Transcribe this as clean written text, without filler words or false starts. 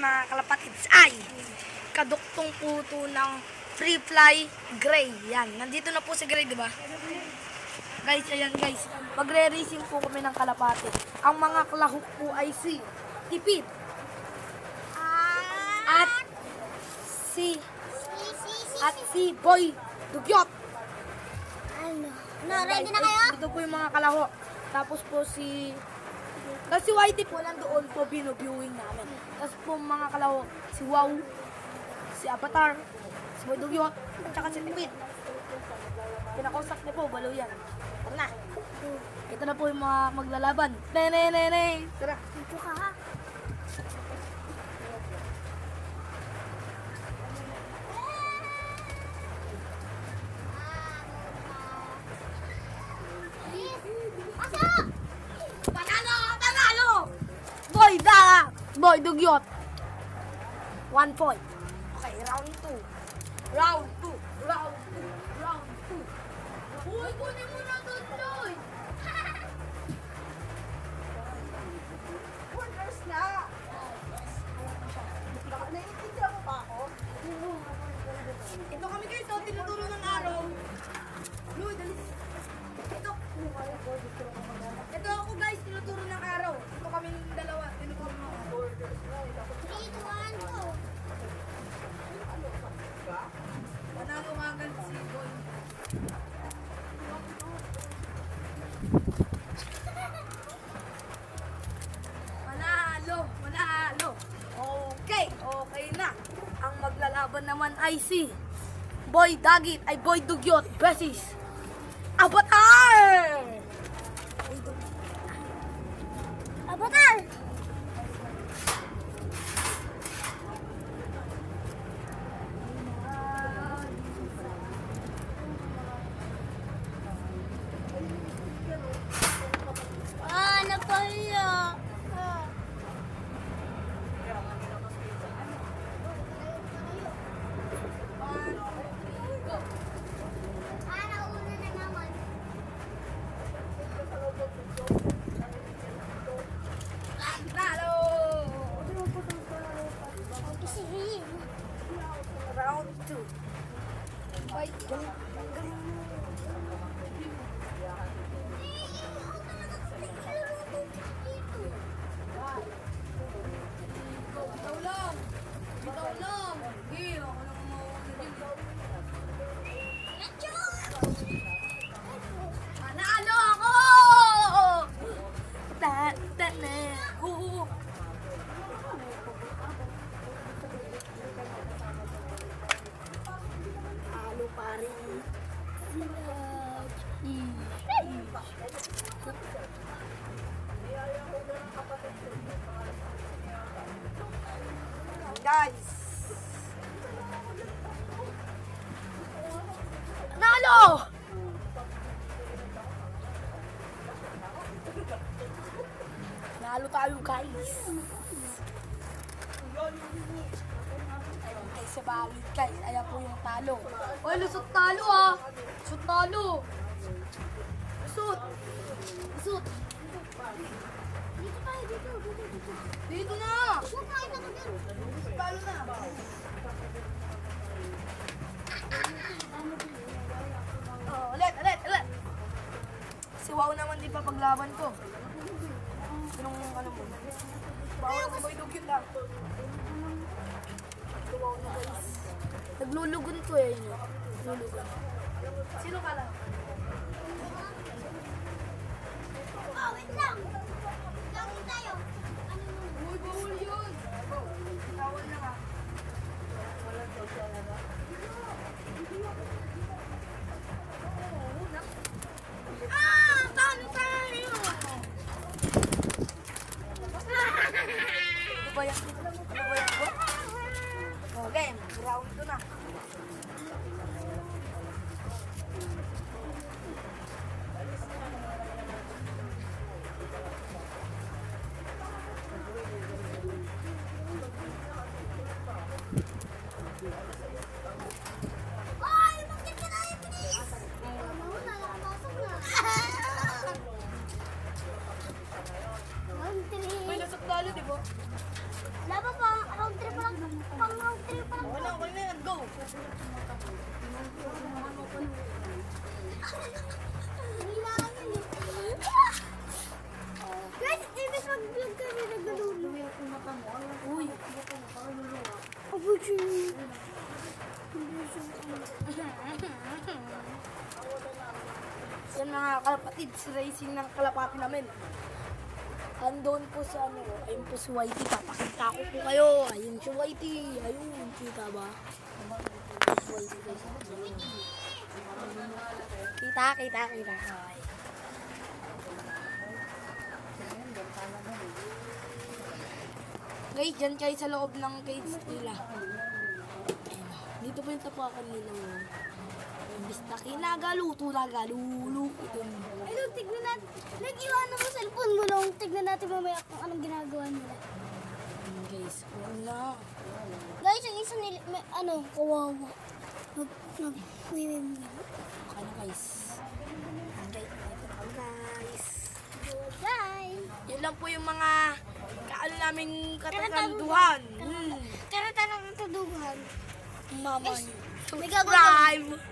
mga kalapatids ay kaduktong puto ng Free Fly Gray. Yan, nandito na po si Gray, di ba? Guys, ayan guys, magre-racing po kami ng kalapati. Ang mga kalahok po ay si Tipid at si Boy Dugyot. Ready na kayo? Ito po yung mga kalahok. Tapos po si Whitey po nandoon po binu-viewing namin. Tapos po mga kalahok, si Wow, si Avatar, si Boy Dugyot, at saka si Tipid. Pinakausap niya po, balo yan. Tara na. Ito na po yung mga maglalaban. Nene. Tara. Dito ka ha. Pasok! Panalo! Boy Dugyot. 1 point. Okay, round 2. Round 2. Uy, kunin mo na doon, Loy. Orders na! Naiintindihan mo ba ako? Ito kami guys, tinuturo ng araw. Loy, dali. Ito ako guys, tinuturo ng araw. Ito kami dalawa, tinuturo ng araw. 3, 2, 1, go! Panalo nga agad si Boy. Manalo. Okay na. Ang maglalaban naman ay si Boy Dugyot versus Avatar! Avatar! Napahiya. Nauna na naman. Panalo! Isihin. Round 2. Fight. Bitaw lang. Hey, ako lang ang mauuna din. Panalo ako! Tataneho! Halo pa rin. Guys! Panalo! Nalo tayo guys. Ay, sa balit guys. Ayan po yung talo. Oy, lusot talo ah. Lusot talo. Lusot. Dito tayo, dito. Dito na. Kumakain ako dyan. Talo na. Oh, ulit. Si Wow naman di pa paglaban ko. Sinong ano mo? Bawal si Boy Dugyot ah. Si Wow na guys. Naglulugon ko eh. Naglulugon. Sino ka lang? Wait lang. Lagin tayo. Ano mo? Uy, bawal yun. Tawal na ka. Talo tayo! Ano ba yan? Okay, round 2 na. Ay, bakit mga kalapatid, si racing ng kalapati namin. Andun po si ano, ayun po si Whitey, papakita ko po kayo. Ayun si Whitey, ayun, kita ba? Si Whitey, guys. Kita. Okay. Guys, dyan kayo sa loob ng cage nila. Ayun. Dito po yung tapakan nila. Imbis na kinagaluto. Ayun, tignan natin. Nag-iwanan mo cellphone mo lang. Tignan natin mamaya kung anong ginagawa nila. Ayun, guys, wala. Guys, yung isa nila, kawawa. Nag-wimim. Okay na, guys. Okay, ito pa, guys. Bye! Yun lang po yung mga kaano naming kataganduhan. Tara, katuduhan. Mama, May gagawin kami. subscribe!